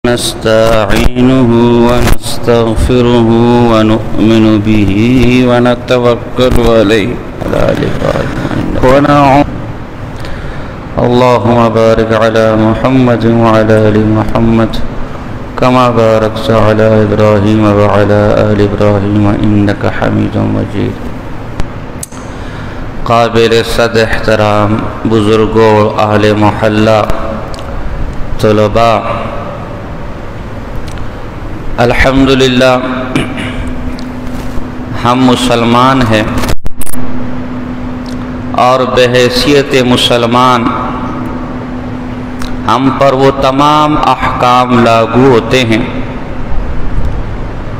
نستعينه ونستغفره ونؤمن به ونتوكل عليه اللهم بارك على محمد وعلى آل محمد كما باركت على إبراهيم وعلى آل إبراهيم إنك حميد مجيد. قابل صد احترام بزرگوں، اہل محلہ، طلباء، الحمدللہ ہم مسلمان ہیں اور بحیثیت مسلمان ہم پر وہ تمام احکام لاگو ہوتے ہیں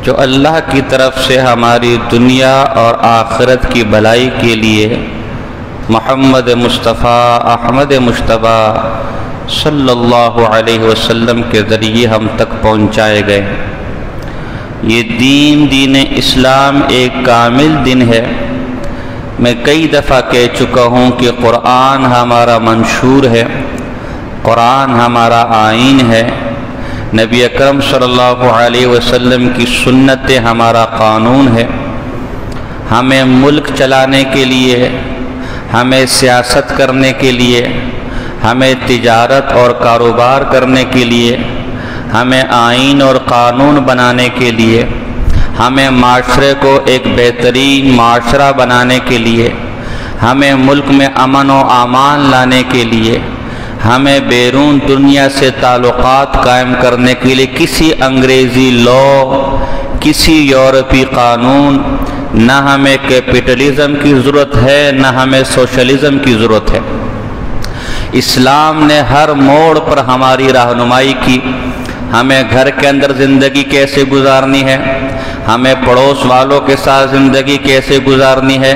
جو اللہ کی طرف سے ہماری دنیا اور آخرت کی بھلائی کے لیے محمد مصطفیٰ احمد مجتبیٰ صلی اللہ علیہ وسلم کے ذریعے ہم تک پہنچائے گئے. یہ دین اسلام ایک کامل دن ہے. میں کئی دفعہ کہہ چکا ہوں کہ قرآن ہمارا منشور ہے، قرآن ہمارا آئین ہے، نبی اکرم صلی اللہ علیہ وسلم کی سنت ہمارا قانون ہے. ہمیں ملک چلانے کے لیے، ہمیں سیاست کرنے کے لیے، ہمیں تجارت اور کاروبار کرنے کے لیے، ہمیں آئین اور قانون بنانے کے لیے، ہمیں معاشرے کو ایک بہترین معاشرہ بنانے کے لیے، ہمیں ملک میں امن و امان لانے کے لیے، ہمیں بیرون دنیا سے تعلقات قائم کرنے کے لیے کسی انگریزی لا، کسی یورپی قانون، نہ ہمیں کیپٹلزم کی ضرورت ہے، نہ ہمیں سوشلزم کی ضرورت ہے. اسلام نے ہر موڑ پر ہماری رہنمائی کی. ہمیں گھر کے اندر زندگی کیسے گزارنی ہے، ہمیں پڑوس والوں کے ساتھ زندگی کیسے گزارنی ہے،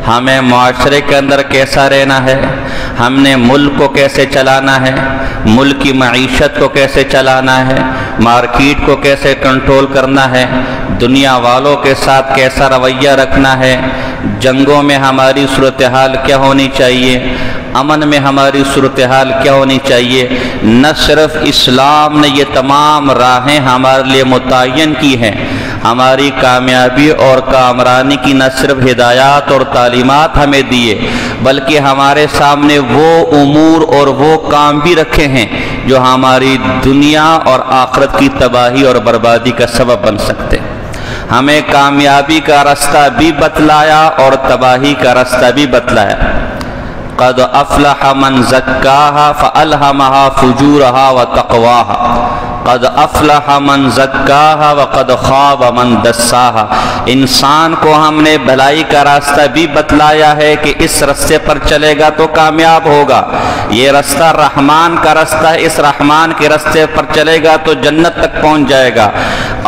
ہمیں معاشرے کے اندر کیسا رہنا ہے، ہم نے ملک کو کیسے چلانا ہے، ملک کی معیشت کو کیسے چلانا ہے، مارکیٹ کو کیسے کنٹرول کرنا ہے، دنیا والوں کے ساتھ کیسا رویہ رکھنا ہے، جنگوں میں ہماری صورتحال کیا ہونی چاہیے، امن میں ہماری صورتحال کیا ہونی چاہیے. نہ صرف اسلام نے یہ تمام راہیں ہمارے لیے متعین کی ہیں، ہماری کامیابی اور کامرانی کی نہ صرف ہدایات اور تعلیمات ہمیں دیے، بلکہ ہمارے سامنے وہ امور اور وہ کام بھی رکھے ہیں جو ہماری دنیا اور آخرت کی تباہی اور بربادی کا سبب بن سکتے. ہمیں کامیابی کا رستہ بھی بتلایا اور تباہی کا رستہ بھی بتلایا. قد افلح من زکاہا فالہمہا فجورہا وتقواہا، قد افلح من زکاہا وقد خواب من دساہا. انسان کو ہم نے بھلائی کا راستہ بھی بتلایا ہے کہ اس رستے پر چلے گا تو کامیاب ہوگا. یہ رستہ رحمان کا رستہ ہے، اس رحمان کے رستے پر چلے گا تو جنت تک پہنچ جائے گا.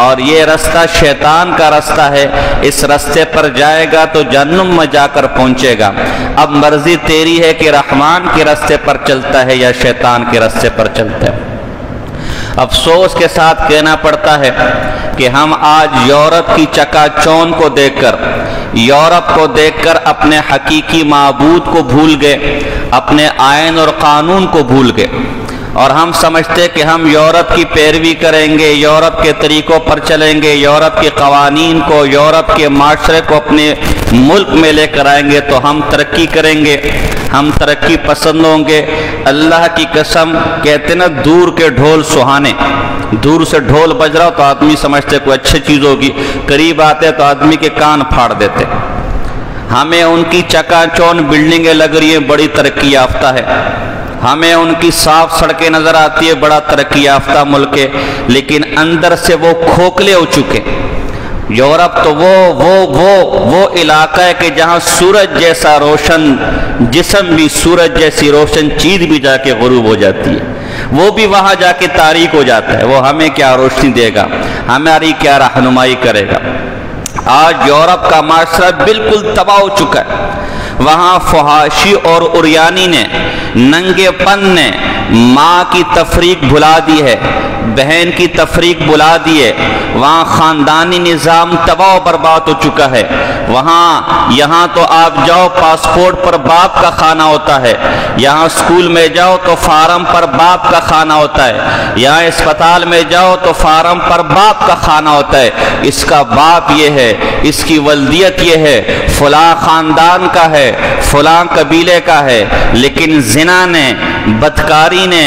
اور یہ رستہ شیطان کا رستہ ہے، اس رستے پر جائے گا تو جہنم میں جا کر پہنچے گا. اب مرضی تیری ہے کہ رحمان کے رستے پر چلتا ہے یا شیطان کے رستے پر چلتا ہے. افسوس کے ساتھ کہنا پڑتا ہے کہ ہم آج یورپ کی چکا چوند کو دیکھ کر، یورپ کو دیکھ کر اپنے حقیقی معبود کو بھول گئے، اپنے آئین اور قانون کو بھول گئے، اور ہم سمجھتے کہ ہم یورپ کی پیروی کریں گے، یورپ کے طریقوں پر چلیں گے، یورپ کے قوانین کو، یورپ کے معاشرے کو اپنے ملک میں لے کر آئیں گے تو ہم ترقی کریں گے، ہم ترقی پسند ہوں گے. اللہ کی قسم، کہتے نا دور کے ڈھول سہانے، دور سے ڈھول بج رہا تو آدمی سمجھتے کوئی اچھی چیز ہوگی، قریب آتے تو آدمی کے کان پھاڑ دیتے. ہمیں ان کی چکا چوند بلڈنگیں لگ رہی ہیں، بڑی ترقی یافتہ ہے، ہمیں ان کی صاف سڑکیں نظر آتی ہے، بڑا ترقی یافتہ ملک ہے، لیکن اندر سے وہ کھوکھلے ہو چکے. یورپ تو وہ علاقہ ہے کہ جہاں سورج جیسا روشن جسم بھی، سورج جیسی روشن چیز بھی جا کے غروب ہو جاتی ہے، وہ بھی وہاں جا کے تاریک ہو جاتا ہے. وہ ہمیں کیا روشنی دے گا، ہماری کیا رہنمائی کرے گا. آج یورپ کا معاشرہ بالکل تباہ ہو چکا ہے. وہاں فحاشی اور عریانی نے، ننگے پن نے ماں کی تفریق بھلا دی ہے، بہن کی تفریق بلا دیے، وہاں خاندانی نظام تباہ و برباد ہو چکا ہے۔ وہاں یہاں تو آپ جاؤ پاسپورٹ پر باپ کا کھانا ہوتا ہے، یہاں اسکول میں جاؤ تو فارم پر باپ کا کھانا ہوتا ہے، یہاں اسپتال میں جاؤ تو فارم پر باپ کا کھانا ہوتا ہے۔ اس کا باپ یہ ہے، اس کی ولدیت یہ ہے، فلاں خاندان کا ہے، فلاں قبیلے کا ہے، لیکن زنا نے، بدکاری نے،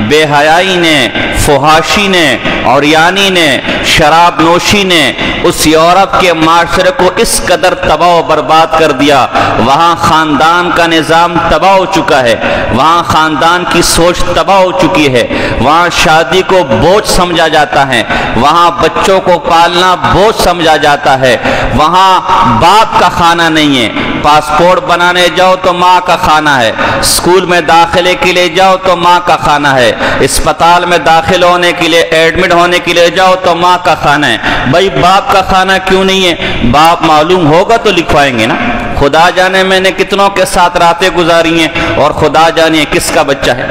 بے حیائی نے، فحاشی نے، عریانی نے، شراب نوشی نے اس یورپ کے معاشرے کو اس قدر تباہ و برباد کر دیا۔ وہاں خاندان کا نظام تباہ ہو چکا ہے، وہاں خاندان کی سوچ تباہ ہو چکی ہے، وہاں شادی کو بوجھ سمجھا جاتا ہے، وہاں بچوں کو پالنا بوجھ سمجھا جاتا ہے، وہاں باپ کا کھانا نہیں ہے، پاسپورٹ بنانے جاؤ تو ماں کا کھانا ہے، اسکول میں داخلے کے لیے جاؤ تو ماں کا کھانا ہے، اسپتال میں داخل ہونے کے لیے، ایڈمٹ ہونے کے لیے جاؤ تو ماں کا کھانا ہے۔ بھائی باپ کا کھانا کیوں نہیں ہے؟ باپ معلوم ہوگا تو لکھوائیں گے نا۔ خدا جانے میں نے کتنوں کے ساتھ راتیں گزاری ہیں اور خدا جانے کس کا بچہ ہے۔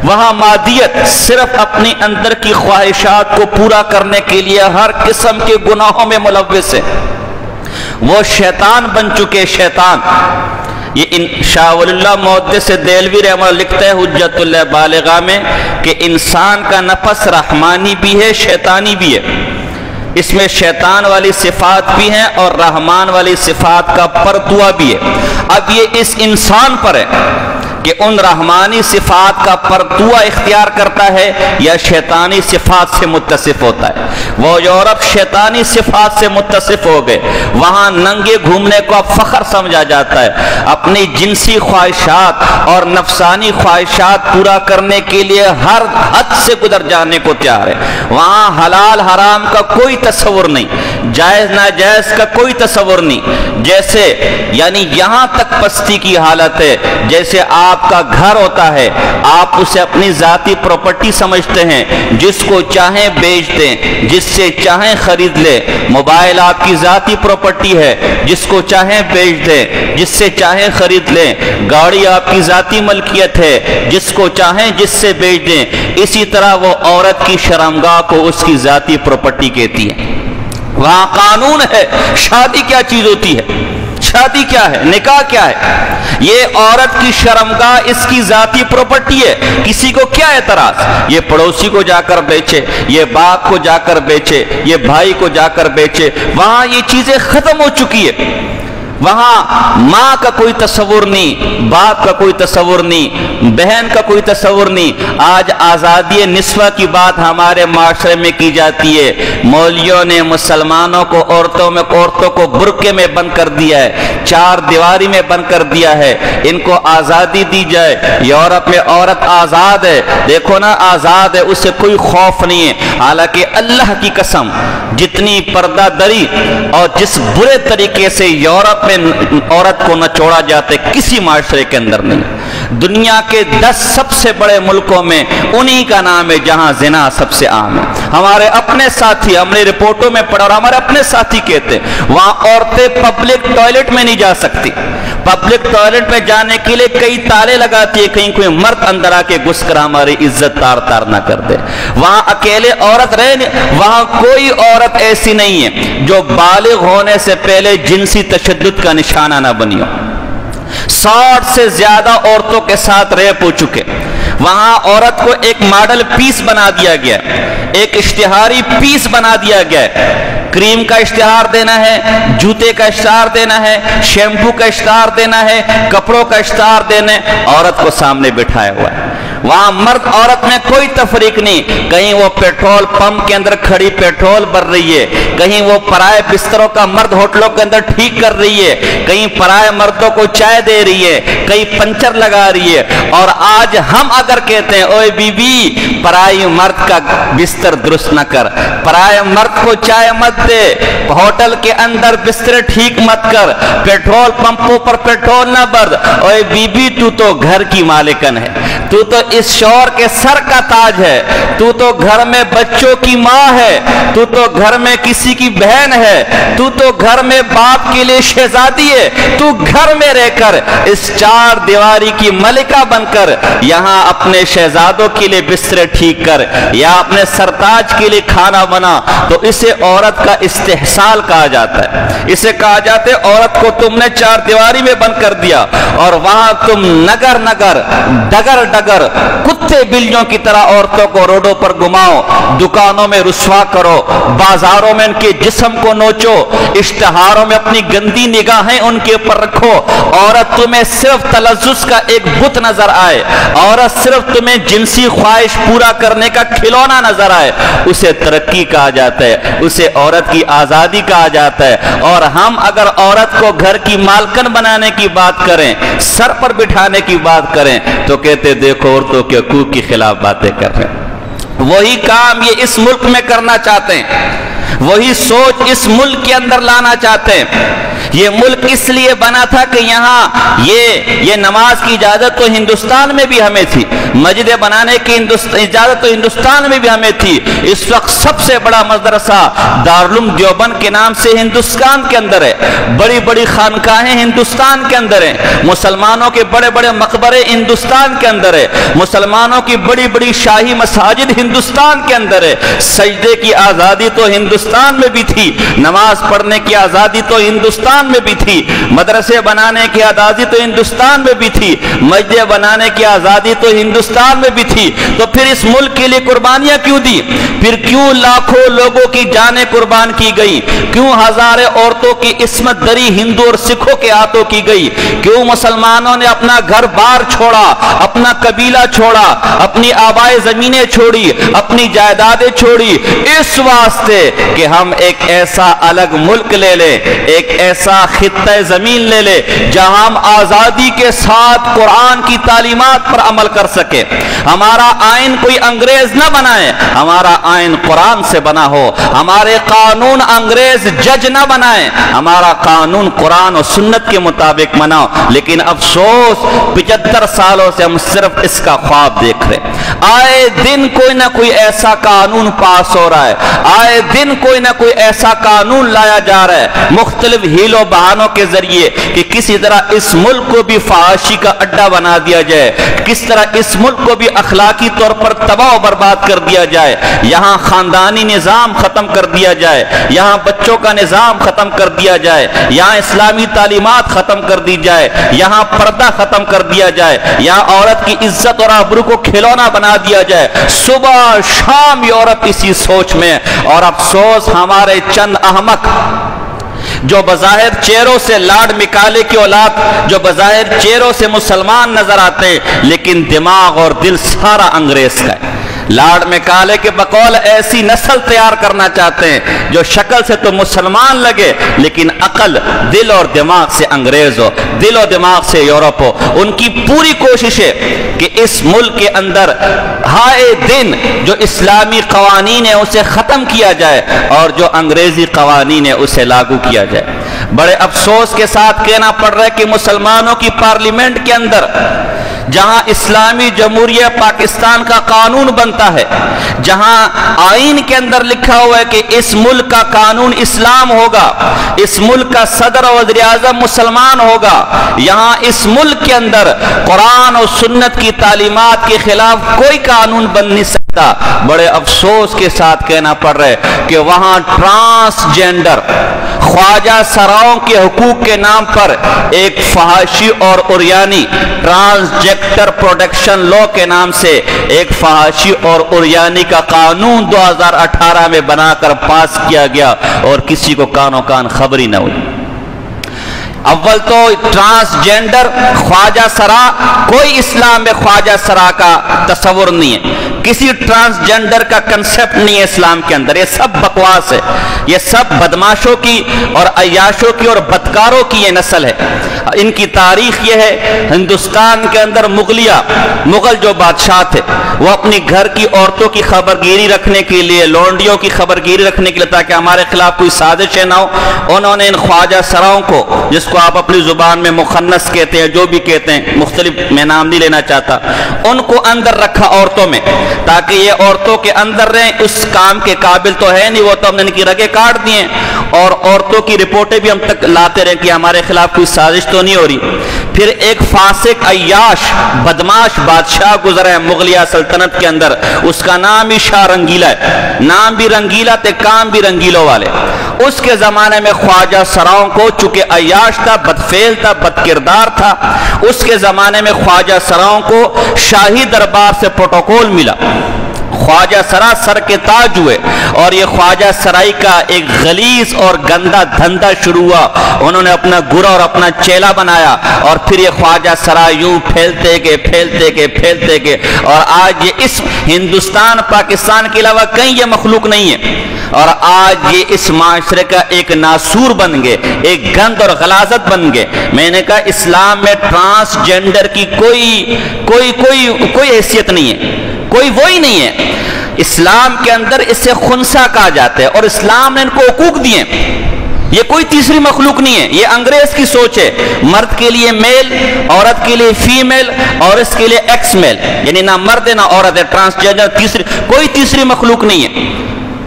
وہاں مادیت صرف اپنی اندر کی خواہشات کو پورا کرنے کے لیے ہر قسم کے گناہوں میں ملوث ہے۔ وہ شیطان بن چکے، شیطان۔ یہ شاہ ولی اللہ محدث دہلوی رحمہ اللہ لکھتے ہیں حجت اللہ بالغہ میں کہ انسان کا نفس رحمانی بھی ہے، شیطانی بھی ہے، اس میں شیطان والی صفات بھی ہیں اور رحمان والی صفات کا پرتوا بھی ہے۔ اب یہ اس انسان پر ہے کہ ان رحمانی صفات کا پرتوا اختیار کرتا ہے یا شیطانی صفات سے متصف ہوتا ہے۔ وہ یورپ شیطانی صفات سے متصف ہو گئے، وہاں ننگے گھومنے کو اب فخر سمجھا جاتا ہے، اپنی جنسی خواہشات اور نفسانی خواہشات پورا کرنے کے لیے ہر حد سے گزر جانے کو تیار ہے۔ وہاں حلال حرام کا کوئی تصور نہیں، جائز ناجائز کا کوئی تصور نہیں۔ جیسے یعنی یہاں تک پستی کی حالت ہے، جیسے آپ کا گھر ہوتا ہے، آپ اسے اپنی ذاتی پراپرٹی سمجھتے ہیں، جس کو چاہیں بیچ دیں، جس سے چاہیں خرید لیں۔ موبائل آپ کی ذاتی پراپرٹی ہے، جس کو چاہیں بیچ دیں، جس سے چاہیں خرید لیں۔ گاڑی آپ کی ذاتی ملکیت ہے، جس کو چاہیں جس سے بیچ دیں۔ اسی طرح وہ عورت کی شرمگاہ کو اس کی ذاتی پراپرٹی کہتی ہے۔ وہاں قانون ہے، شادی کیا چیز ہوتی ہے، شادی کیا ہے، نکاح کیا ہے۔ یہ عورت کی شرمگاہ اس کی ذاتی پراپرٹی ہے، کسی کو کیا اعتراض؟ یہ پڑوسی کو جا کر بیچے، یہ باپ کو جا کر بیچے، یہ بھائی کو جا کر بیچے، وہاں یہ چیزیں ختم ہو چکی ہے۔ وہاں ماں کا کوئی تصور نہیں، باپ کا کوئی تصور نہیں، بہن کا کوئی تصور نہیں۔ آج آزادی نسواں کی بات ہمارے معاشرے میں کی جاتی ہے۔ مولویوں نے مسلمانوں کو عورتوں کو برقعے میں بند کر دیا ہے، چار دیواری میں بند کر دیا ہے۔ ان کو آزادی دی جائے۔ یورپ میں عورت آزاد ہے، دیکھو نا آزاد ہے، اسے کوئی خوف نہیں ہے۔ حالانکہ اللہ کی قسم جتنی پردہ دری اور جس برے طریقے سے یورپ میں عورت کو نچوڑا جاتا ہے کسی معاشرے کے اندر نہیں۔ دنیا کے 10 سب سے بڑے ملکوں میں انہی کا نام ہے جہاں زنا سب سے عام ہے۔ ہمارے اپنے ساتھی، ہم نے رپورٹوں میں پڑھا اور ہمارے اپنے ساتھی کہتے ہیں وہاں عورتیں پبلک ٹوائلٹ میں نہیں جا سکتی۔ پبلک ٹوائلٹ میں جانے کے لیے کئی تالے لگاتی ہے، کہیں کوئی مرد اندر آ کے گھس کر ہماری عزت تار تار نہ کر دے۔ وہاں اکیلے عورت رہے، وہاں کوئی عورت ایسی نہیں ہے جو بالغ ہونے سے پہلے جنسی تشدد کا نشانہ نہ بنی ہو۔ 60 سے زیادہ عورتوں کے ساتھ ریپ ہو چکے۔ وہاں عورت کو ایک ماڈل پیس بنا دیا گیا، ایک اشتہاری پیس بنا دیا گیا ہے۔ کریم کا اشتہار دینا ہے، جوتے کا اشتہار دینا ہے، شیمپو کا اشتہار دینا ہے، کپڑوں کا اشتہار دینا ہے، عورت کو سامنے بٹھایا ہوا ہے۔ وہاں مرد عورت میں کوئی تفریق نہیں، کہیں وہ پیٹرول پمپ کے اندر کھڑی پیٹرول بھر رہی ہے، کہیں وہ پرائے بستروں کا مرد ہوٹلوں کے اندر ٹھیک کر رہی ہے، کہیں پرائے مردوں کو چائے دے رہی ہے، کہیں پنچر لگا رہی ہے۔ اور آج ہم اگر کہتے ہیں اوے بی بی پرائی مرد کا بستر درست نہ کر، پرائے مرد کو چائے مت دے، ہوٹل کے اندر بستر ٹھیک مت کر، پیٹرول پمپوں پر پیٹرول نہ بھر، اوے بی بی تو گھر کی مالکن ہے، تو تو اس شوہر کے سر کا تاج ہے، تو تو گھر میں بچوں کی ماں ہے، تو تو گھر میں کسی کی بہن ہے، تو تو گھر میں باپ کے لیے شہزادی ہے، تو گھر میں رہ کر اس چار دیواری کی ملکہ بن کر یہاں اپنے شہزادوں کے لیے بستر ٹھیک کر یا اپنے سرتاج کے لیے کھانا بنا، تو اسے عورت کا استحصال کہا جاتا ہے۔ اسے کہا جاتا ہے عورت کو تم نے چار دیواری میں بند کر دیا اور وہاں تم نگر نگر ڈگر ڈگر کتے بلیوں کی طرح عورتوں کو روڈوں پر گھماؤ، دکانوں میں رسوا کرو، بازاروں میں ان کے جسم کو نوچو، اشتہاروں میں اپنی گندی نگاہیں ان کے اوپر رکھو۔ عورت تمہیں صرف تلذذ کا ایک بت نظر آئے، عورت صرف تمہیں جنسی خواہش پورا کرنے کا کھلونا نظر آئے، اسے ترقی کہا جاتا ہے، اسے عورت کی آزادی کہا جاتا ہے۔ اور ہم اگر عورت کو گھر کی مالکن بنانے کی بات کریں، سر پر بٹھانے کی بات کریں، تو کہتے دیکھو عورتوں کے حقوق کے خلاف باتیں کر رہے ہیں۔ وہی کام یہ اس ملک میں کرنا چاہتے ہیں، وہی سوچ اس ملک کے اندر لانا چاہتے ہیں۔ یہ ملک اس لیے بنا تھا کہ یہاں یہ نماز کی اجازت تو ہندوستان میں بھی ہمیں تھی، مسجدیں بنانے کی اجازت تو ہندوستان میں بھی ہمیں تھی۔ اس وقت سب سے بڑا مدرسہ دارالعلوم دیوبند کے نام سے ہندوستان کے اندر ہے، بڑی بڑی خانقاہیں ہندوستان کے اندر ہیں، مسلمانوں کے بڑے بڑے مقبرے ہندوستان کے اندر ہے، مسلمانوں کی بڑی بڑی شاہی مساجد ہندوستان کے اندر ہے۔ سجدے کی آزادی تو ہندوستان میں بھی تھی، نماز پڑھنے کی آزادی تو ہندوستان میں بھی تھی، مدرسے بنانے کی آزادی تو ہندوستان میں بھی تھی، مسجدیں بنانے کی آزادی تو ہندوستان میں بھی تھی۔ تو پھر اس ملک کے لیے قربانیاں کیوں دی؟ پھر کیوں لاکھوں لوگوں کی جانیں قربان کی گئی؟ کیوں ہزاریں عورتوں کی عصمت دری ہندو اور سکھوں کے ہاتھوں کی گئی؟ کیوں مسلمانوں نے اپنا گھر بار چھوڑا، اپنا قبیلہ چھوڑا، اپنی آبائی زمینیں چھوڑی، اپنی جائیدادیں چھوڑی؟ اس واسطے کہ ہم ایک ایسا الگ ملک لے لیں، ایک ایسا خطہ زمین لے لے جہاں ہم آزادی کے ساتھ قرآن کی تعلیمات پر عمل کر سکے۔ ہمارا آئین کوئی انگریز نہ بنائے، ہمارا آئین قرآن سے بنا ہو، ہمارے قانون انگریز جج نہ بنائے، ہمارا قانون قرآن و سنت کے مطابق بناؤ۔ لیکن افسوس 75 سالوں سے ہم صرف اس کا خواب دیکھ رہے، آئے دن کوئی نہ کوئی ایسا قانون پاس ہو رہا ہے، آئے دن کوئی نہ کوئی ایسا قانون لایا جا رہا ہے مختلف ہیلوں بہانوں کے ذریعے کہ کسی طرح اس ملک کو بھی فحاشی کا اڈا بنا دیا جائے، کس طرح اس ملک کو بھی اخلاقی طور پر تباہ و برباد کر دیا جائے، یہاں خاندانی نظام ختم کر دیا جائے، یہاں بچوں کا نظام ختم کر دیا جائے، یہاں اسلامی تعلیمات ختم کر دی جائے، یہاں پردہ ختم کر دیا جائے، یہاں عورت کی عزت اور آبرو کو کھلونا بنا دیا جائے۔ صبح شام یورپ اسی سوچ میں، اور افسوس ہمارے چند احمق جو بظاہر چہروں سے لاڈ مکالے کی اولاد، جو بظاہر چہروں سے مسلمان نظر آتے ہیں لیکن دماغ اور دل سارا انگریز کا ہے۔ لاڈ مکالے کے بقول ایسی نسل تیار کرنا چاہتے ہیں جو شکل سے تو مسلمان لگے لیکن عقل، دل اور دماغ سے انگریز ہو، دل و دماغ سے یورپ ہو۔ ان کی پوری کوشش ہے کہ اس ملک کے اندر ہائے دن جو اسلامی قوانین ہیں اسے ختم کیا جائے اور جو انگریزی قوانین ہیں اسے لاگو کیا جائے۔ بڑے افسوس کے ساتھ کہنا پڑ رہا ہے کہ مسلمانوں کی پارلیمنٹ کے اندر جہاں اسلامی جمہوریہ پاکستان کا قانون بنتا ہے، جہاں آئین کے اندر لکھا ہوا ہے کہ اس ملک کا قانون اسلام ہوگا، اس ملک کا صدر و وزیر اعظم مسلمان ہوگا، یہاں اس ملک کے اندر قرآن اور سنت کی تعلیمات کے خلاف کوئی قانون بن نہیں سکتا۔ بڑے افسوس کے ساتھ کہنا پڑ رہا ہے کہ وہاں ٹرانسجینڈر خواجہ سراؤں کے حقوق کے نام پر ایک فحاشی اور عریانی ٹرانسجیکٹر پروٹیکشن لا کے نام سے ایک فحاشی اور عریانی کا قانون 2018 میں بنا کر پاس کیا گیا اور کسی کو کانوں کان خبر ہی نہ ہوئی۔ اول تو ٹرانسجینڈر خواجہ سرا، کوئی اسلام میں خواجہ سرا کا تصور نہیں ہے۔ کسی ٹرانسجنڈر کا کنسپٹ نہیں ہے اسلام کے اندر. یہ سب بکواس ہے. یہ سب بدماشوں کی اور عیاشوں کی اور بدکاروں کی یہ نسل ہے. ان کی تاریخ یہ ہے، ہندوستان کے اندر مغل جو بادشاہ تھے وہ اپنی گھر کی عورتوں کی خبرگیری رکھنے کے لیے، لونڈیوں کی خبرگیری رکھنے کے لیے، تاکہ ہمارے خلاف کوئی سازشیں نہ ہو، انہوں نے ان خواجہ سراؤں کو، جس کو آپ اپنی زبان میں مخنث کہتے ہیں، جو بھی کہتے ہیں، مختلف میں نام نہیں لینا چاہتا، ان کو اندر رکھا عورتوں میں، تاکہ یہ عورتوں کے اندر رہیں. اس کام کے قابل تو ہے نہیں، وہ تو ہم نے ان کی رگیں کاٹ دی ہیں، اور عورتوں کی رپورٹیں بھی ہم تک لاتے رہے کہ ہمارے خلاف کوئی سازش تو نہیں ہو رہی. پھر ایک فاسق عیاش بدماش بادشاہ گزرا ہے مغلیہ سلطنت کے اندر، اس کا نام ہی شاہ رنگیلا ہے. نام بھی رنگیلا تھے، کام بھی رنگیلوں والے. اس کے زمانے میں خواجہ سراؤں کو، چونکہ عیاش تھا، بدفعل تھا، بد کردار تھا، اس کے زمانے میں خواجہ سراؤں کو شاہی دربار سے پروٹوکول ملا. خواجہ سرا سر کے تاج ہوئے، اور یہ خواجہ سرائی کا ایک غلیظ اور گندا دھندا شروع ہوا. انہوں نے اپنا گرا اور اپنا چیلا بنایا، اور پھر یہ خواجہ سرا یوں پھیلتے گئے، اور آج یہ اس ہندوستان پاکستان کے علاوہ کہیں یہ مخلوق نہیں ہے، اور آج یہ اس معاشرے کا ایک ناسور بن گئے، ایک گند اور غلاظت بن گئے. میں نے کہا اسلام میں ٹرانسجنڈر کی کوئی حیثیت نہیں ہے، کوئی وہی نہیں ہے. اسلام کے اندر اسے خنثی کہا جاتا ہے، اور اسلام نے ان کو حقوق دیے. یہ کوئی تیسری مخلوق نہیں ہے، یہ انگریز کی سوچ ہے. مرد کے لیے میل، عورت کے لیے فیمیل، اور اس کے لیے ایکس میل، یعنی نہ مرد ہے نہ عورت ہے. ٹرانسجنڈر کوئی تیسری مخلوق نہیں ہے.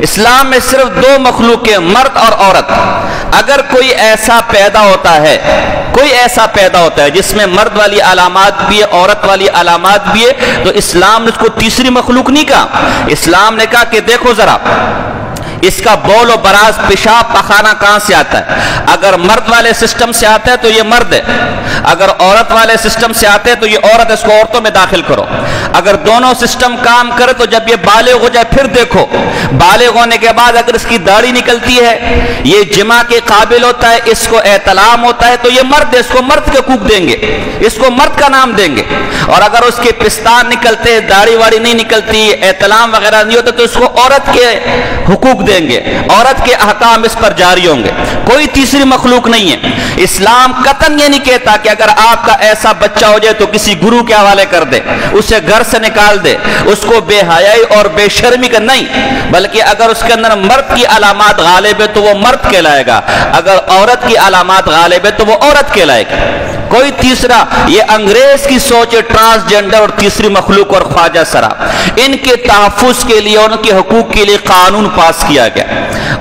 اسلام میں صرف دو مخلوق ہیں، مرد اور عورت. اگر کوئی ایسا پیدا ہوتا ہے جس میں مرد والی علامات بھی ہے، عورت والی علامات بھی ہے، تو اسلام نے اس کو تیسری مخلوق نہیں کہا. اسلام نے کہا کہ دیکھو ذرا، اس کا بول و براز، پیشاب پخانہ کہاں سے آتا ہے؟ اگر مرد والے سسٹم سے آتا ہے تو یہ مرد ہے، اگر عورت والے سسٹم سے آتے ہیں تو یہ عورت ہے، اس کو عورتوں میں داخل کرو. اگر دونوں سسٹم کام کرے تو جب یہ بالغ ہو جائے پھر دیکھو. بالغ ہونے کے بعد اگر اس کی داڑھی نکلتی ہے، یہ جماع کے قابل ہوتا ہے، اس کو احتلام ہوتا ہے، تو یہ مرد ہے، اس کو مرد کے حقوق دیں گے، اس کو مرد کا نام دیں گے. اور اگر اس کے پستان نکلتے ہیں، داڑھی واڑی نہیں نکلتی، احتلام وغیرہ نہیں ہوتا، تو اس کو عورت کے حقوق دیں گے، عورت کے احکام اس پر جاری ہوں گے. کوئی تیسری مخلوق نہیں ہے. اسلام قطعاً یہ نہیں کہتا کہ اگر آپ کا ایسا بچہ ہو جائے تو کسی گرو کے حوالے کر دے، اسے گھر سے نکال دے، اس کو بے حیائی اور بے شرمی کا نہیں، بلکہ اگر اس کے اندر مرد کی علامات غالب ہے تو وہ مرد کہلائے گا، اگر عورت کی علامات غالب ہے تو وہ عورت کہلائے گا. کوئی تیسرا، یہ انگریز کی سوچ ہے ٹرانسجنڈر اور تیسری مخلوق اور خواجہ سرا. ان کے تحفظ کے لیے، ان کے حقوق کے لیے قانون پاس کیا گیا.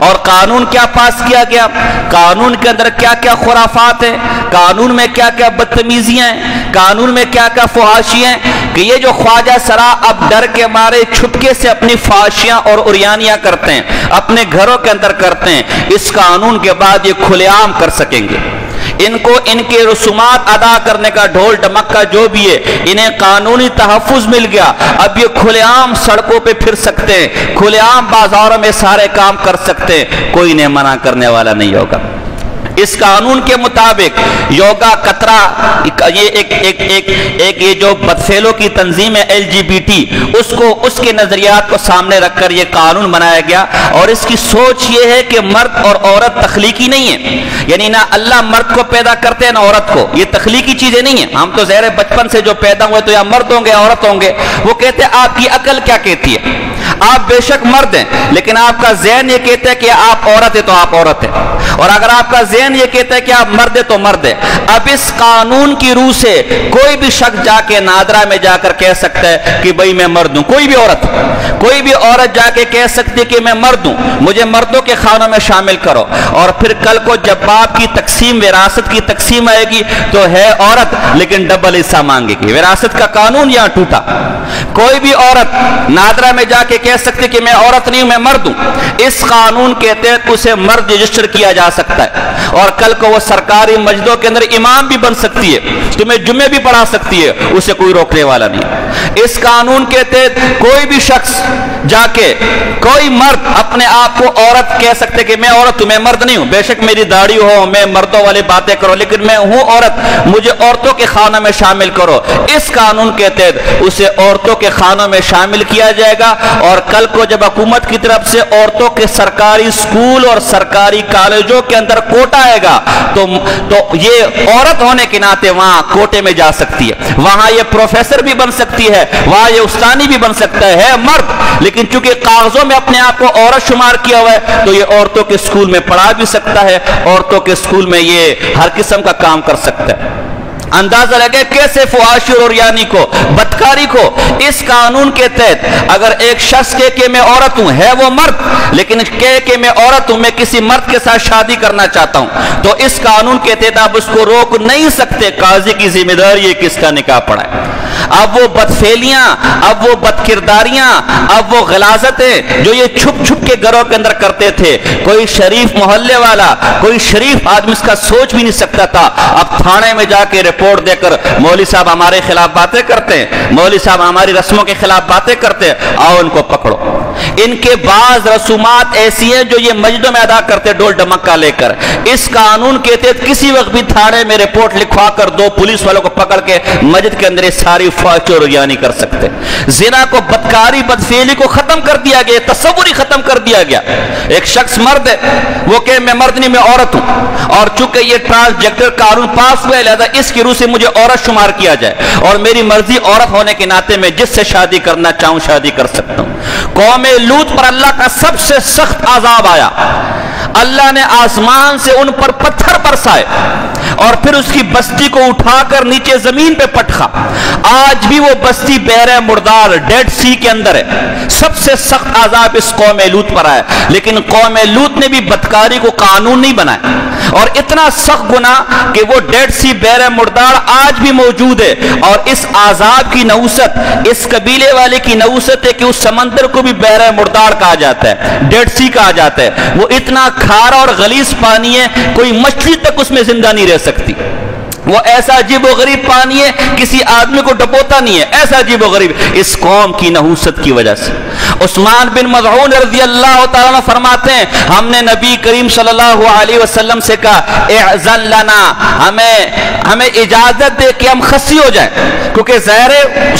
اور قانون کیا پاس کیا گیا؟ قانون کے اندر کیا کیا خرافات ہیں، قانون میں کیا کیا بدتمیزیاں ہیں، قانون میں کیا کیا فحاشیاں ہیں، کہ یہ جو خواجہ سرا اب ڈر کے مارے چھپکے سے اپنی فحاشیاں اور عریانیاں کرتے ہیں، اپنے گھروں کے اندر کرتے ہیں، اس قانون کے بعد یہ کھلے عام کر سکیں گے. ان کو ان کے رسومات ادا کرنے کا، ڈھول ڈمکا جو بھی ہے، انہیں قانونی تحفظ مل گیا. اب یہ کھلے عام سڑکوں پہ پھر سکتے ہیں، کھلے عام بازاروں میں سارے کام کر سکتے ہیں، کوئی انہیں منع کرنے والا نہیں ہوگا. اس قانون کے مطابق یوگا کترا، ایک یہ جو بدفعلوں کی تنظیم ہے LGBT، اس کے نظریات کو سامنے رکھ کر یہ قانون بنایا گیا. اور اس کی سوچ یہ ہے کہ مرد اور عورت تخلیقی نہیں ہے، یعنی نہ اللہ مرد کو پیدا کرتے ہیں نہ عورت کو، یہ تخلیقی چیزیں نہیں ہیں. ہم تو ظاہر بچپن سے جو پیدا ہوئے تو یا مرد ہوں گے یا عورت ہوں گے. وہ کہتے ہیں آپ کی عقل کیا کہتی ہے، آپ بے شک مرد ہیں، لیکن آپ کا ذہن یہ کہتا ہے کہ آپ عورت ہے تو آپ عورت ہے، اور اگر آپ کا ذہن یہ کہتا ہے کہ آپ مرد ہے تو مرد ہے. اب اس قانون کی روح سے کوئی بھی شخص جا کے نادرا میں جا کر کہہ سکتا ہے کہ بھئی میں مرد ہوں. کوئی بھی عورت جا کے کہہ سکتی ہے کہ میں مرد ہوں، مجھے مردوں کے خانوں میں شامل کرو. اور پھر کل کو جب باپ کی تقسیم، وراثت کی تقسیم آئے گی تو ہے عورت لیکن ڈبل حصہ مانگے گی. وراثت کا قانون یہاں ٹوٹا. کوئی بھی عورت نادرا میں جا کے کہہ کہہ سکتے کہ میں عورت نہیں ہوں، میں مرد ہوں، اس قانون کے تحت اسے مرد رجسٹر کیا جا سکتا ہے، اور کل کو وہ سرکاری مسجدوں کے اندر امام بھی بن سکتی ہے، تمہیں جمعے بھی پڑھا سکتی ہے، اسے کوئی روکنے والا نہیں۔ اس قانون کے تحت کوئی بھی شخص جا کے کوئی مرد اپنے آپ کو عورت کہہ سکتے کہ میں عورت ہوں، میں مرد نہیں ہوں، بے شک میری داڑھی ہو، میں مردوں والی باتیں کرو، لیکن میں ہوں عورت، مجھے عورتوں کے خانوں میں شامل کرو۔ اس قانون کے تحت اسے عورتوں کے خانوں میں شامل کیا جائے گا، اور کل کو جب حکومت کی طرف سے عورتوں کے سرکاری اسکول اور سرکاری کالجوں کے اندر کوٹا آئے گا تو یہ عورت ہونے کے ناطے وہاں کوٹے میں جا سکتی ہے، وہاں یہ پروفیسر بھی بن سکتی ہے، وہاں یہ استانی بھی بن سکتا ہے مرد، لیکن چونکہ کاغذوں میں اپنے آپ کو عورت شمار کیا ہوا ہے تو یہ عورتوں کے اسکول میں پڑھا بھی سکتا ہے، عورتوں کے اسکول میں یہ ہر قسم کا کام کر سکتا ہے۔ اندازہ لگے کیسے فحاشی اور عریانی کو، بدکاری کو اس قانون کے تحت اگر ایک شخص کہے کہ میں عورت ہوں، ہے وہ مرد لیکن کہے کہ میں عورت ہوں، میں کسی مرد کے ساتھ شادی کرنا چاہتا ہوں، تو اس قانون کے تحت آپ اس کو روک نہیں سکتے، قاضی کی ذمہ داری ہے کس کا نکاح پڑا ہے۔ اب وہ بدفعلیاں، اب وہ بدکرداریاں، اب وہ غلاظتیں جو یہ چھپ چھپ کے گھروں کے اندر کرتے تھے، کوئی شریف محلے والا، کوئی شریف آدمی اس کا سوچ بھی نہیں سکتا تھا، اب تھانے میں جا کے رپورٹ دے کر مولوی صاحب ہمارے خلاف باتیں کرتے ہیں، مولوی صاحب ہماری رسموں کے خلاف باتیں کرتے ہیں، آؤ ان کو پکڑو۔ ان کے بعض رسومات ایسی ہیں جو یہ مسجدوں میں ادا کرتے ڈول ڈمکا لے کر، اس قانون کے تحت کسی وقت بھی تھانے میں رپورٹ لکھوا کر دو پولیس والوں کو پکڑ کے مسجد کے اندر ساری فحش اور عریانی کر سکتے۔ زنا کو، بدکاری، بدفعلی کو ختم کر دیا گیا، تصور ہی ختم کر دیا گیا۔ ایک شخص مرد ہے، وہ کہ میں مرد نہیں، میں عورت ہوں، اور چونکہ یہ ٹرانسجیکٹر قانون پاس ہوا ہے لہذا اس کی روح سے مجھے عورت شمار کیا جائے، اور میری مرضی عورت ہونے کے ناطے میں جس سے شادی کرنا چاہوں شادی کر سکتا ہوں۔ قوم لوط پر اللہ کا سب سے سخت عذاب آیا، اللہ نے آسمان سے ان پر پتھر برسائے اور پھر اس کی بستی کو اٹھا کر نیچے زمین پہ پٹخا۔ آج بھی وہ بستی بحر مردار ڈیڈ سی کے اندر ہے۔ سب سے سخت عذاب اس قوم لوط پر آیا، لیکن قوم لوط نے بھی بدکاری کو قانون نہیں بنایا، اور اتنا سخت گناہ کہ وہ ڈیڈ سی بحر مردار آج بھی موجود ہے، اور اس عذاب کی نحوست اس قبیلے والے کی نحوست ہے کہ اس سمندر کو بھی بحر مردار کہا جاتا ہے، ڈیڈ سی کہا جاتا ہے۔ وہ اتنا کھارا اور غلیظ پانی ہے، کوئی مچھلی تک اس میں زندہ نہیں رہ سکتی۔ وہ ایسا عجیب و غریب پانی ہے، کسی آدمی کو ڈبوتا نہیں ہے، ایسا عجیب و غریب، اس قوم کی نحوست کی وجہ سے۔ عثمان بن مظعون رضی اللہ تعالیٰ عنہ فرماتے ہیں ہم نے نبی کریم صلی اللہ علیہ وسلم سے کہا اعزن لنا، ہمیں اجازت دے کہ ہم خصی ہو جائیں، کیونکہ ظاہر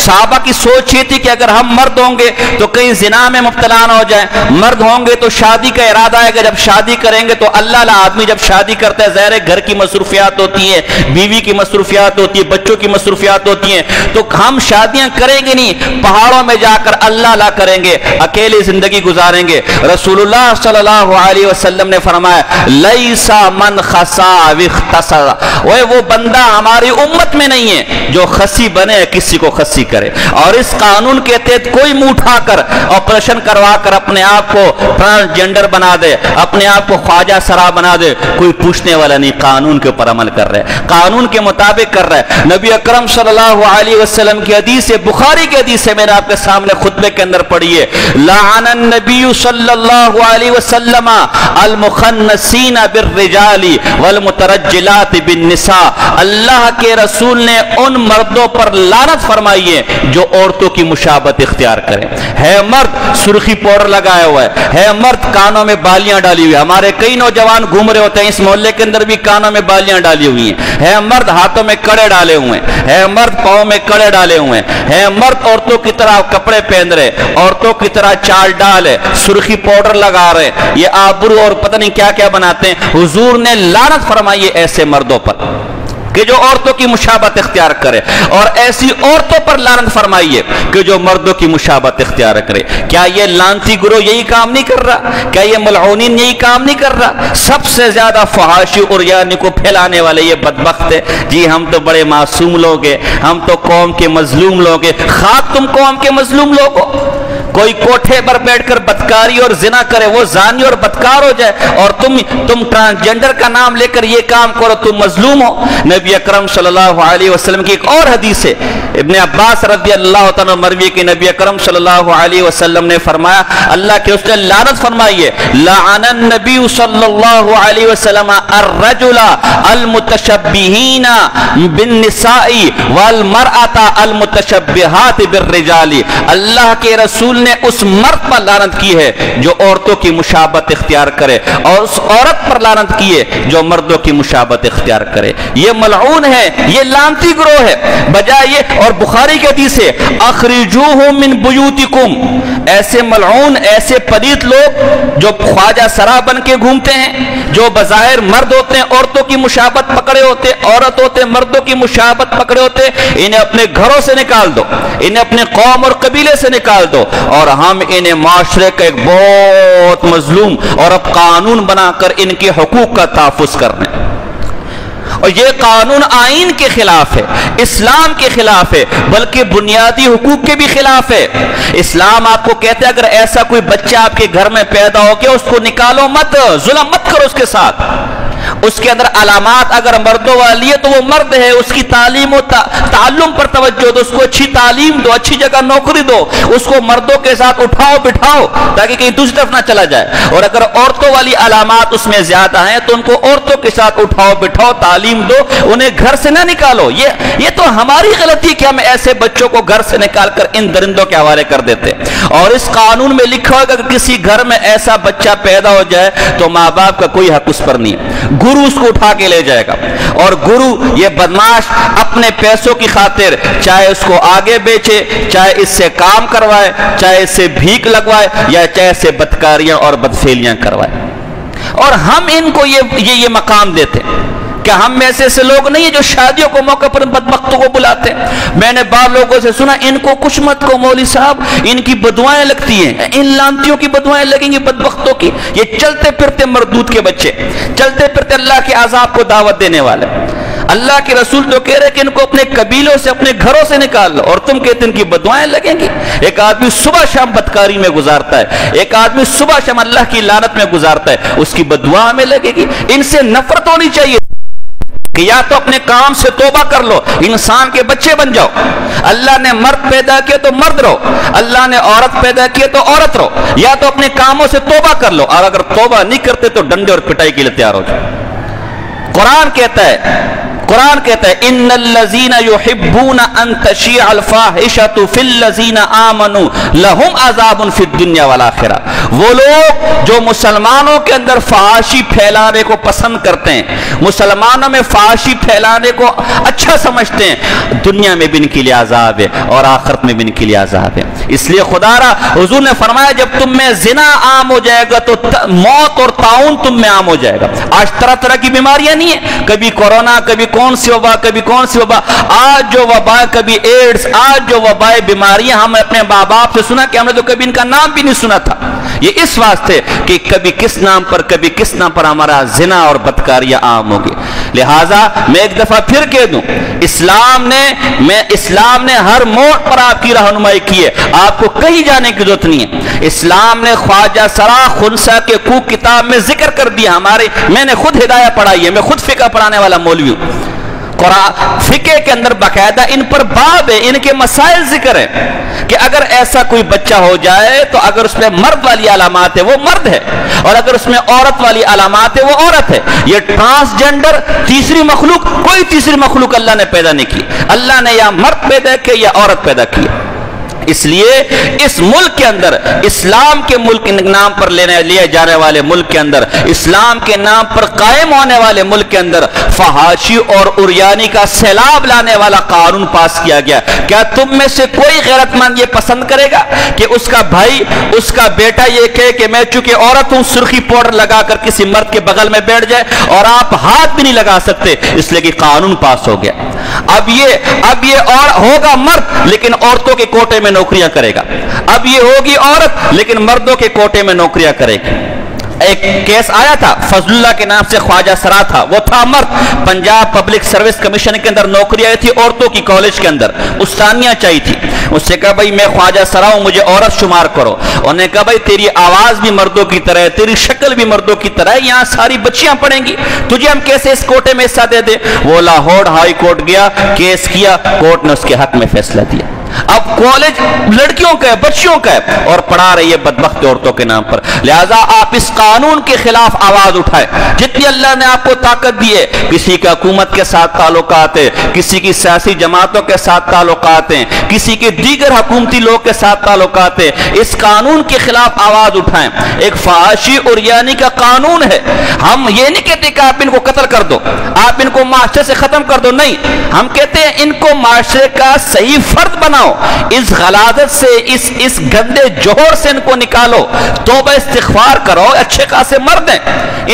صحابہ کی سوچ یہ تھی کہ اگر ہم مرد ہوں گے تو کہیں زنا میں مبتلا نہ ہو جائیں، مرد ہوں گے تو شادی کا ارادہ ہے کہ جب شادی کریں گے تو اللہ آدمی جب شادی کرتا ہے ظاہر گھر کی مصروفیات ہوتی ہیں، بیوی کی مصروفیات ہوتی ہے، بچوں کی مصروفیات ہوتی ہیں، تو ہم شادیاں کریں گے نہیں، پہاڑوں میں جا کر اللہ کریں گے، اکیلے زندگی گزاریں گے۔ رسول اللہ صلی اللہ علیہ وسلم نے فرمایا لیسا من خسا واختصر، وہ بندہ ہماری امت میں نہیں ہے جو خسی بنے کسی کو خسی کرے، اور اس قانون کے تحت کوئی منہ اٹھا کر آپریشن کروا کر اپنے آپ کو ٹرانسجینڈر بنا دے، اپنے آپ کو خواجہ سرا بنا دے، کوئی پوچھنے والا نہیں، قانون کے اوپر عمل کر رہے ہیں، قانون کے مطابق کر رہا ہے۔ نبی اکرم صلی اللہ علیہ وسلم کی حدیث ہے، بخاری کی حدیث ہے، میں نے آپ کے سامنے خطبے کے اندر پڑھی ہے، لعن النبی صلی اللہ علیہ وسلم المخنثین بالرجال والمترجلات بالنساء، اللہ کے رسول نے ان مردوں پر لعنت فرمائی ہے جو عورتوں کی مشابہت اختیار کریں۔ ہے مرد سرخی پاؤڈر لگایا ہوا ہے مرد کانوں میں بالیاں ڈالی ہوئی، ہمارے کئی نوجوان گھوم رہے ہوتے ہیں اس محلے کے اندر بھی کانوں میں بالیاں ڈالی ہوئی ہیں، ہے مرد ہاتھوں میں کڑے ڈالے ہوئے ہیں، ہے مرد پاؤں میں کڑے ڈالے ہوئے ہیں، ہے مرد عورتوں کی طرح کپڑے پہن رہے، عورتوں کی طرح چال ڈال ہے، سرخی پاؤڈر لگا رہے، یہ آبرو اور پتہ نہیں کیا کیا بناتے ہیں۔ حضور نے لعنت فرمائی ہے ایسے مردوں پر کہ جو عورتوں کی مشابہت اختیار کرے، اور ایسی عورتوں پر لعنت فرمائیے کہ جو مردوں کی مشابہت اختیار کرے۔ کیا یہ لعنتی گروہ یہی کام نہیں کر رہا؟ کیا یہ ملعونین یہی کام نہیں کر رہا؟ سب سے زیادہ فحاشی اور عریانی کو پھیلانے والے یہ بدبخت ہے جی، ہم تو بڑے معصوم لوگ ہیں، ہم تو قوم کے مظلوم لوگ ہیں۔ خاک تم قوم کے مظلوم لوگ ہو، کوئی کوٹھے پر بیٹھ کر بدکاری اور زنا کرے وہ زانی اور بدکار ہو جائے، اور تم ٹرانسجنڈر کا نام لے کر یہ کام کرو، تم مظلوم ہو۔ نبی اکرم صلی اللہ علیہ وسلم کی ایک اور حدیث ہے، ابن عباس رضی اللہ تعالیٰ مروی کہ نبی اکرم صلی اللہ علیہ وسلم نے فرمایا، اللہ کے اس نے لعنت فرمائی ہے، لعن النبی صلی اللہ علیہ وسلم الرجل المتشبہین بالنساء والمرأة المتشبہات بالرجال۔ اللہ کے رسول نے اس مرد پر لعنت کی ہے جو عورتوں کی مشابہت اختیار کرے، اور اس عورت پر لعنت کی ہے جو مردوں کی مشابہت اختیار کرے۔ یہ ملعون ہے، یہ لعنتی گروہ ہے۔ بجائے یہ، اور بخاری کی حدیث ہے، اخرجوہم من بیوتکم، ایسے ملعون، ایسے پلید لوگ جو خواجہ سرا بن کے گھومتے ہیں، جو بظاہر مرد ہوتے ہیں عورتوں کی مشابہت پکڑے ہوتے، عورت ہوتے مردوں کی مشابہت پکڑے ہوتے، انہیں اپنے گھروں سے نکال دو، انہیں اپنے قوم اور قبیلے سے نکال دو، اور ہم انہیں معاشرے کا ایک بہت مظلوم اور اب قانون بنا کر ان کے حقوق کا تحفظ کر رہے ہیں۔ اور یہ قانون آئین کے خلاف ہے، اسلام کے خلاف ہے، بلکہ بنیادی حقوق کے بھی خلاف ہے۔ اسلام آپ کو کہتے ہیں اگر ایسا کوئی بچہ آپ کے گھر میں پیدا ہو کے اس کو نکالو مت، ظلم مت کرو اس کے ساتھ۔ اس کے اندر علامات اگر مردوں والی ہے تو وہ مرد ہے، اس کی تعلیم و تعلم پر توجہ دو، اس کو اچھی تعلیم دو، اچھی جگہ نوکری دو، اس کو مردوں کے ساتھ اٹھاؤ بٹھاؤ تاکہ کہیں دوسری طرف نہ چلا جائے۔ اور اگر عورتوں والی علامات اس میں زیادہ ہیں تو ان کو عورتوں کے ساتھ اٹھاؤ بٹھاؤ، تعلیم دو، انہیں گھر سے نہ نکالو۔ یہ تو ہماری غلطی ہے کہ ہم ایسے بچوں کو گھر سے نکال کر ان درندوں کے حوالے کر دیتے ہیں۔ اور اس قانون میں لکھا ہوگا کہ کسی گھر میں ایسا بچہ پیدا ہو جائے تو ماں باپ کا کوئی حق اس پر نہیں ہے، گرو اس کو اٹھا کے لے جائے گا، اور گرو یہ بدماش اپنے پیسوں کی خاطر چاہے اس کو آگے بیچے، چاہے اس سے کام کروائے، چاہے اس سے بھیک لگوائے، یا چاہے اس سے بدکاریاں اور بدفعلیاں کروائے، اور ہم ان کو یہ مقام دیتے ہیں۔ کیا ہم میں سے لوگ نہیں ہیں جو شادیوں کو موقع پر بدبختوں کو بلاتے ہیں؟ میں نے بعض لوگوں سے سنا ان کو کچھ مت کو مولوی صاحب، ان کی بدوائیں لگتی ہیں، ان لانتیوں کی بدوائیں لگیں گی بدبختوں کی۔ یہ چلتے پھرتے مردود کے بچے، چلتے پھرتے اللہ کے عذاب کو دعوت دینے والے۔ اللہ کے رسول تو کہہ رہے کہ ان کو اپنے قبیلوں سے اپنے گھروں سے نکال لو، اور تم کہتے ان کی بدوائیں لگیں گی۔ ایک آدمی صبح شام بدکاری میں گزارتا ہے، ایک آدمی صبح شام اللہ کی لعنت میں گزارتا ہے، اس کی بددعا ہمیں لگے گی۔ ان سے نفرت ہونی چاہیے کہ یا تو اپنے کام سے توبہ کر لو، انسان کے بچے بن جاؤ۔ اللہ نے مرد پیدا کیا تو مرد رہو، اللہ نے عورت پیدا کیا تو عورت رہو، یا تو اپنے کاموں سے توبہ کر لو، اور اگر توبہ نہیں کرتے تو ڈنڈے اور پٹائی کے لیے تیار ہو جاؤ۔ قرآن کہتا ہے ان الذین یحبون ان تشیع الفاحشۃ فی الذین آمنوا لہم عذاب فی الدنیا والآخرہ۔ وہ لوگ جو مسلمانوں کے اندر فحاشی پھیلانے کو پسند کرتے ہیں، مسلمانوں میں فحاشی پھیلانے کو اچھا سمجھتے ہیں، دنیا میں بھی ان کے لیے عذاب ہے اور آخرت میں بھی ان کے لیے عذاب ہے۔ اس لیے خدا را حضور نے فرمایا جب تم میں زنا عام ہو جائے گا تو موت اور طاعون تم میں عام ہو جائے گا۔ آج طرح طرح کی بیماریاں نہیں ہیں، کبھی کورونا، کبھی کون سی وبا، کبھی کون سی وبا، آج جو وبا، کبھی ایڈز، آج جو وبا بیماریاں ہم اپنے باپ سے سنا کہ ہم نے تو کبھی ان کا نام بھی نہیں سنا تھا۔ یہ اس واسطے کہ کبھی کس نام پر ہمارا زنا اور بدکاریاں عام ہوگی۔ لہٰذا میں ایک دفعہ پھر کہہ دوں، اسلام نے ہر موڑ پر آپ کی رہنمائی کی ہے، آپ کو کہیں جانے کی ضرورت نہیں ہے۔ اسلام نے خواجہ سرا خنسا کے کوک کتاب میں ذکر کر دیا، میں نے خود ہدایہ پڑھائی ہے، میں خود فقہ پڑھانے والا مولوی ہوں۔ قرآن فقہ کے اندر باقاعدہ ان پر باب ہے، ان کے مسائل ذکر ہے کہ اگر ایسا کوئی بچہ ہو جائے تو اگر اس میں مرد والی علامات ہے وہ مرد ہے، اور اگر اس میں عورت والی علامات ہے وہ عورت ہے۔ یہ ٹرانسجنڈر تیسری مخلوق، کوئی تیسری مخلوق اللہ نے پیدا نہیں کی، اللہ نے یا مرد پیدا کیا یا عورت پیدا کی۔ اس لیے اس ملک کے اندر، اسلام کے ملک نام پر لیے جانے والے ملک کے اندر، اسلام کے نام پر قائم ہونے والے ملک کے اندر فحاشی اور عریانی کا سیلاب لانے والا قانون پاس کیا گیا۔ کیا تم میں سے کوئی غیرت مند یہ پسند کرے گا کہ اس کا بھائی، اس کا بیٹا یہ کہے کہ میں چونکہ عورت ہوں سرخی پاؤڈر لگا کر کسی مرد کے بغل میں بیٹھ جائے، اور آپ ہاتھ بھی نہیں لگا سکتے اس لیے کہ قانون پاس ہو گیا۔ اب یہ اور ہوگا مرد لیکن عورتوں کے کوٹے میں نوکریاں کرے گا، اب یہ ہوگی عورت لیکن مردوں کے کوٹے میں نوکریاں کرے گی۔ ایک کیس آیا تھا، فضل اللہ کے نام سے خواجہ سرا تھا، وہ تھا مرد، پنجاب پبلک سروس کمیشن کے اندر نوکری آئی تھی عورتوں کی کالج کے اندر، استانیہ چاہیے تھی۔ اس سے کہا بھائی میں خواجہ سرا ہوں، مجھے عورت شمار کرو۔ انہوں نے کہا بھائی تیری آواز بھی مردوں کی طرح ہے، تیری شکل بھی مردوں کی طرح ہے، یہاں ساری بچیاں پڑھیں گی، تجھے ہم کیسے اس کوٹے میں حصہ دے دیں؟ وہ لاہور ہائی کورٹ گیا، کیس کیا، کورٹ نے اس کے حق میں فیصلہ دیا۔ اب کالج لڑکیوں کا ہے، بچیوں کا ہے، اور پڑھا رہی ہے بدبخت عورتوں کے نام پر۔ لہذا آپ اس قانون کے خلاف آواز اٹھائے، جتنی اللہ نے آپ کو طاقت دی ہے۔ کسی کا حکومت کے ساتھ تعلقات ہے، کسی کی سیاسی جماعتوں کے ساتھ تعلقات ہیں، کسی کے دیگر حکومتی لوگ کے ساتھ تعلقات ہیں، اس قانون کے خلاف آواز اٹھائیں۔ ایک فحاشی اور یعنی کا قانون ہے، ہم یہ نہیں کہتے کہ آپ ان کو قتل کر دو، آپ ان کو معاشرے سے ختم کر دو، نہیں، ہم کہتے ہیں ان کو معاشرے کا صحیح فرد بناؤ، اس غلاظت سے، اس گندے جوہر سے ان کو نکالو، توبہ استغفار کرو، اچھے خاصے مرد ہیں،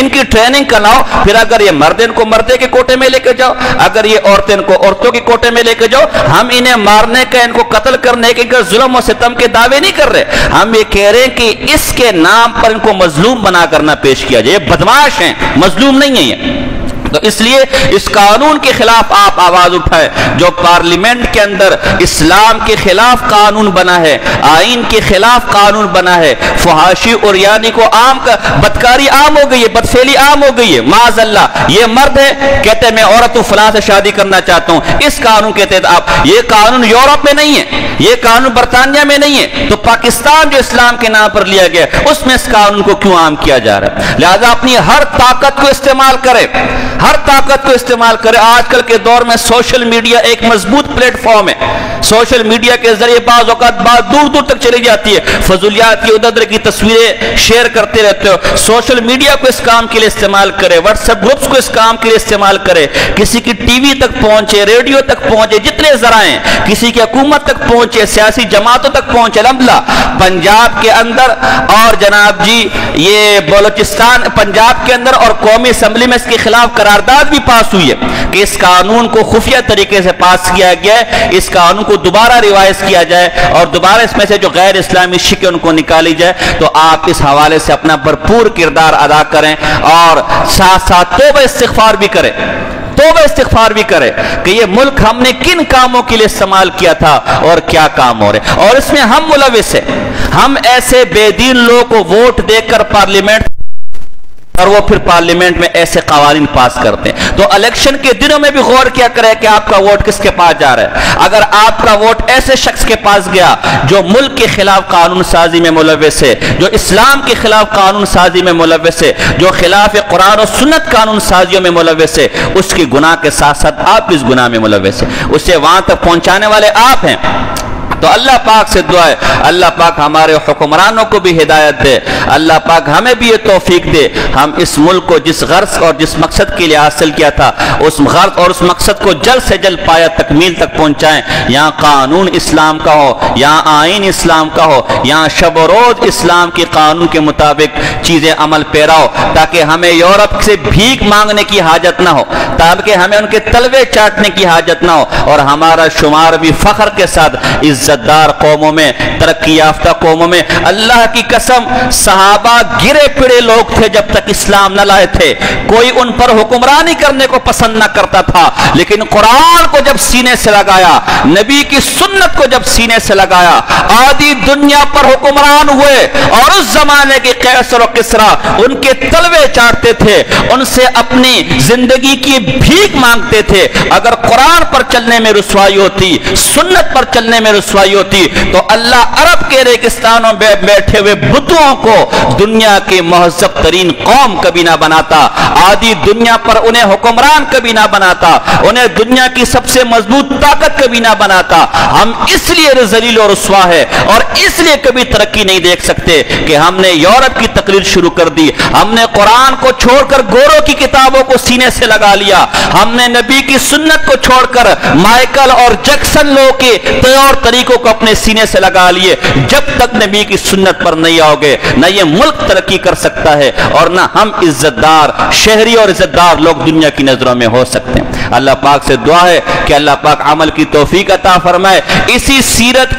ان کی ٹریننگ کراؤ، پھر اگر یہ مرد ان کو مردے کے کوٹے میں لے کے جاؤ، اگر یہ عورتیں ان کو عورتوں کے کوٹے میں لے کے جاؤ۔ ہم انہیں مارنے کا، ان کو قتل کرنے کے، ظلم و ستم کے دعوے نہیں کر رہے، ہم یہ کہہ رہے ہیں کہ اس کے نام پر ان کو مظلوم بنا کر نہ پیش کیا جائے، یہ بدمعاش ہیں، مظلوم نہیں ہیں یہ۔ تو اس لیے اس قانون کے خلاف آپ آواز اٹھائے، جو پارلیمنٹ کے اندر اسلام کے خلاف قانون بنا ہے، آئین کے خلاف قانون بنا ہے، فحاشی اور یعنی کو عام کا، بدکاری عام ہو گئی ہے، بدفعلی عام ہو گئی ہے، معاذ اللہ۔ یہ مرد ہے، کہتے ہیں میں عورت و فلاں سے شادی کرنا چاہتا ہوں، اس قانون کے تحت آپ، یہ قانون یورپ میں نہیں ہے، یہ قانون برطانیہ میں نہیں ہے، تو پاکستان جو اسلام کے نام پر لیا گیا اس میں اس قانون کو کیوں عام کیا جا رہا ہے؟ لہذا اپنی ہر طاقت کو استعمال کرے، ہر طاقت کو استعمال کرے۔ آج کل کے دور میں سوشل میڈیا ایک مضبوط پلیٹ فارم ہے، سوشل میڈیا کے ذریعے بعض اوقات بات دور دور تک چلی جاتی ہے، فضولیات کی ادھر کی تصویریں شیئر کرتے رہتے ہو۔ سوشل میڈیا کو اس کام کے لیے استعمال کرے، واٹس ایپ گروپس کو اس کام کے لیے استعمال کرے، کسی کی ٹی وی تک پہنچے، ریڈیو تک پہنچے، جتنے ذرائع ہیں، کسی کی حکومت تک پہنچے، سیاسی جماعتوں تک پہنچے۔ الحمدللہ پنجاب کے اندر اور جناب جی یہ بلوچستان، پنجاب کے اندر اور قومی اسمبلی میں اس کے خلاف قرارداد بھی پاس ہوئی ہے کہ اس قانون کو خفیہ طریقے سے پاس کیا گیا ہے، اس قانون کو دوبارہ ریوائز کیا جائے اور دوبارہ اس میں سے جو غیر اسلامی شکیں ان کو نکالی جائے۔ تو آپ اس حوالے سے اپنا بھرپور کردار ادا کریں اور ساتھ ساتھ توبہ استغفار بھی کریں، توبہ استغفار بھی کرے کہ یہ ملک ہم نے کن کاموں کے لیے استعمال کیا تھا اور کیا کام ہو رہے، اور اس میں ہم ملوث ہیں۔ ہم ایسے بے دین لوگوں کو ووٹ دے کر پارلیمنٹ، اور وہ پھر پارلیمنٹ میں ایسے قوانین پاس کرتے ہیں۔ تو الیکشن کے دنوں میں بھی غور کیا کرے کہ آپ کا ووٹ کس کے پاس جا رہا ہے۔ اگر آپ کا ووٹ ایسے شخص کے پاس گیا جو ملک کے خلاف قانون سازی میں ملوث ہے، جو اسلام کے خلاف قانون سازی میں ملوث ہے، جو خلاف قرآن و سنت قانون سازیوں میں ملوث ہے، اس کی گناہ کے ساتھ ساتھ آپ اس گناہ میں ملوث ہیں، اسے وہاں تک پہنچانے والے آپ ہیں۔ تو اللہ پاک سے دعا ہے اللہ پاک ہمارے حکمرانوں کو بھی ہدایت دے، اللہ پاک ہمیں بھی یہ توفیق دے، ہم اس ملک کو جس غرض اور جس مقصد کے لیے حاصل کیا تھا اس غرض اور اس مقصد کو جلد سے جلد پایا تکمیل تک پہنچائیں۔ یہاں قانون اسلام کا ہو، یہاں آئین اسلام کا ہو، یہاں شب و روز اسلام کے قانون کے مطابق چیزیں عمل پیرا ہو، تاکہ ہمیں یورپ سے بھیک مانگنے کی حاجت نہ ہو، تاکہ ہمیں ان کے تلوے چاٹنے کی حاجت نہ ہو، اور ہمارا شمار بھی فخر کے ساتھ عزت دار قوموں میں، ترقی یافتہ قوموں میں۔ اللہ کی قسم صحابہ گرے پڑے لوگ تھے جب تک اسلام نہ لائے تھے، کوئی ان پر حکمرانی کرنے کو پسند نہ کرتا تھا، لیکن قرآن کو جب سینے سے لگایا، نبی کی سنت کو جب سینے سے لگایا، آدھی دنیا پر حکمران ہوئے، اور اس زمانے کے قیصر و کسریٰ ان کے تلوے چاٹتے تھے، ان سے اپنی زندگی کی بھیک مانگتے تھے۔ اگر قرآن پر چلنے میں رسوائی ہوتی، سنت پر چلنے میں رسوائی ہوتی، تو اللہ عرب کے ریگستانوں میں بیٹھے ہوئے بتوں کو دنیا کی مہذب ترین قوم کبھی نہ بناتا، آدھی دنیا پر انہیں حکمران کبھی نہ بناتا، انہیں دنیا کی سب سے مضبوط طاقت کبھی نہ بناتا۔ ہم اس لیے ذلیل و رسوا ہے اور اس لیے کبھی ترقی نہیں دیکھ سکتے کہ ہم نے یورپ کی تقریر شروع کر دی، ہم نے قرآن کو چھوڑ کر گوروں کی کتابوں کو سینے سے لگا لیا، ہم نے نبی کی سنت کو چھوڑ کر مائیکل اور جیکسن لوگوں کے طور طریقوں کو اپنے سینے سے لگا لیے۔ جب تک نبی کی سنت پر نہیں آؤ گے، نہ یہ ملک ترقی کر سکتا ہے اور نہ ہم عزت دار شہری اور عزت دار لوگ دنیا کی نظروں میں ہو سکتے ہیں۔ اللہ پاک سے دعا ہے کہ اللہ پاک عمل کی توفیق عطا فرمائے، اسی سیرت